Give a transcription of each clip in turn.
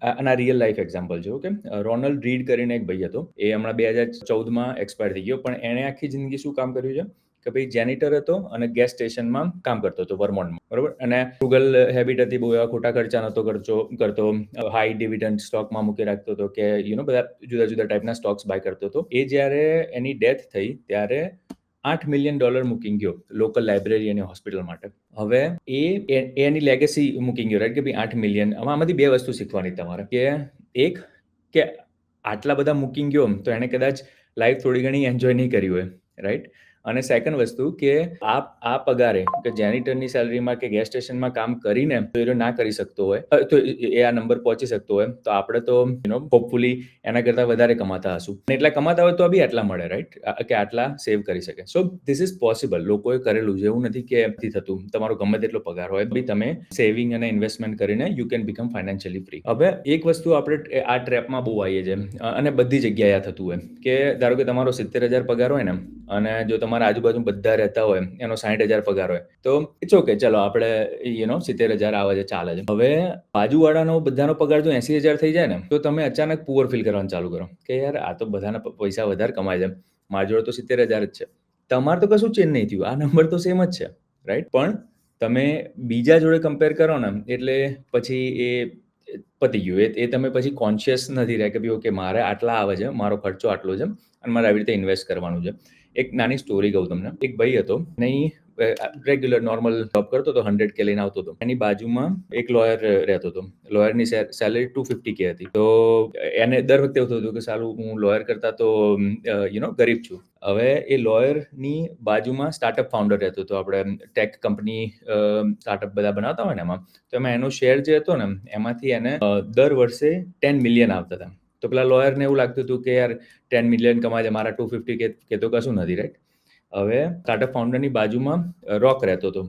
આના real life example છે. Okay. Ronald read કરીને એક ભાઈ હતો. એ હમણાં 2014માં એક્સપાયર થઈ ગયો. પણ એણે આખી જિંદગી શું કામ કર્યું છે કે ભાઈ જેનિટર હતો અને ગેસ સ્ટેશનમાં કામ કરતો હતો વર્મોન્ટમાં, બરોબર. અને ફ્રુગલ હેબિટ હતી, બહુ એવા ખોટા ખર્ચા નહોતો કરતો. હાઈ ડિવિડન્ડ સ્ટોકમાં મૂકી રાખતો હતો કે બધા જુદા જુદા ટાઈપના સ્ટોક્સ બાય કરતો હતો. એ જ્યારે એની ડેથ થઈ ત્યારે $8 million મૂકી ગયો લોકલ લાઇબ્રેરી અને હોસ્પિટલ માટે. હવે એની લેગેસી મૂકી ગયો, રાઈટ, કે ભાઈ 8 મિલિયન. આમાંથી બે વસ્તુ શીખવાની તમારે, કે એક કે આટલા બધા મૂકી ગયો તો એને કદાચ લાઈફ થોડી ઘણી એન્જોય નહીં કરી હોય, રાઈટ. અને સેકન્ડ વસ્તુ કે આ પગારે કે જેનિટરની સેલરીમાં કે ગેસ સ્ટેશનમાં કામ કરીને તો એ ના કરી શકતો હોય, તો એ આ નંબર પહોંચી શકતો હોય, તો આપણે તો હોપફુલી એના કરતાં વધારે કમાતા હશું. અને એટલા કમાતા હોય તો બી આટલા મળે, રાઈટ, કે આટલા સેવ કરી શકે. So this is possible. લોકોએ કરેલું છે, એવું નથી કે નથી થતું. તમારો ગમે તેટલો પગાર હોય બી તમે સેવિંગ અને ઇન્વેસ્ટમેન્ટ કરીને you can become financially free. હવે એક વસ્તુ આપણે આ ટ્રેપમાં બહુ આવીએ છીએ, અને બધી જગ્યાએ થતું હોય કે ધારો કે તમારો 70,000 પગાર હોય ને, અને જો તમારા આજુબાજુ બધા રહેતા હોય એનો 60,000 પગાર હોય, તો ઇટ્સ ઓકે, ચલો આપણે 70,000 આવે છે, ચાલે છે. હવે બાજુવાળાનો બધાનો પગાર જો 80,000 થઈ જાય ને, તો તમે અચાનક પુઅર ફીલ કરવાનું ચાલુ કરો કે યાર આ તો બધાના પૈસા વધારે કમાય છે, મારા જોડે તો 70,000 જ છે. તમારે તો કશું ચેન્જ નહીં થયું, આ નંબર તો સેમ જ છે, રાઈટ. પણ તમે બીજા જોડે કમ્પેર કરો ને એટલે પછી એ પતી ગયું. એ તમે પછી કોન્શિયસ નથી રહ્યા કે ભાઈ ઓકે મારે આટલા આવે છે, મારો ખર્ચો આટલો છે અને મારે આવી રીતે ઇન્વેસ્ટ કરવાનું છે. એક નાની સ્ટોરી કહું તમને. એક ભાઈ હતો, નહીં રેગ્યુલર નોર્મલ જોબ કરતો હતો, 100K લઈને આવતો હતો. એની બાજુમાં એક લોયર રહેતો હતો. લોયરની સેલરી 250K હતી. તો એને દર વખતે એવું થતું કે સાલું હું લોયર કરતા તો ગરીબ છું. હવે એ લોયરની બાજુમાં સ્ટાર્ટઅપ ફાઉન્ડર રહેતો હતો. આપણે ટેક કંપની સ્ટાર્ટઅપ બધા બનાવતા હોય ને એમાં, તો એમાં એનો શેર જે હતો ને એમાંથી એને દર વર્ષે 10 મિલિયન આવતા હતા. તો પેલા લોયરને એવું લાગતું હતું કે યાર 10 મિલિયન કમાય છે, મારા 250K તો કશું નથી, રાઈટ. હવે સ્ટાર્ટઅપ ફાઉન્ડરની બાજુમાં રોક રહેતો હતો,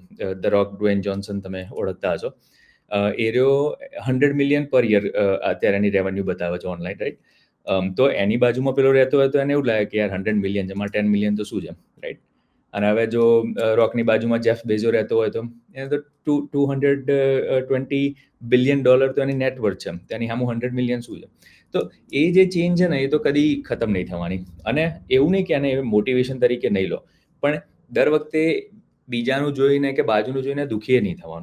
ધ રોક, ડ્વેન જોન્સન, તમે ઓળખતા હશો. એ રહ્યો 100 મિલિયન પર યર અત્યારે એની રેવન્યુ બતાવે છે ઓનલાઈન, રાઈટ. તો એની બાજુમાં પેલો રહેતો હોય તો એને એવું લાગે કે યાર 100 મિલિયન છે, મારે 10 મિલિયન તો શું છે, રાઈટ. અને હવે જો રોકની બાજુમાં જેફ બેઝો રહેતો હોય તો એને તો $220 બિલિયન તો એની નેટવર્થ છે, તેની સામું 100 મિલિયન શું છે. તો એ જે ચેન્જ છે ને એ તો કદી ખતમ નહીં થવાની. અને એવું નહીં કે એને મોટિવેશન તરીકે નહીં લો, પણ દર વખતે બીજાનું જોઈને કે બાજુનું જોઈને દુઃખી નહીં થવાનું.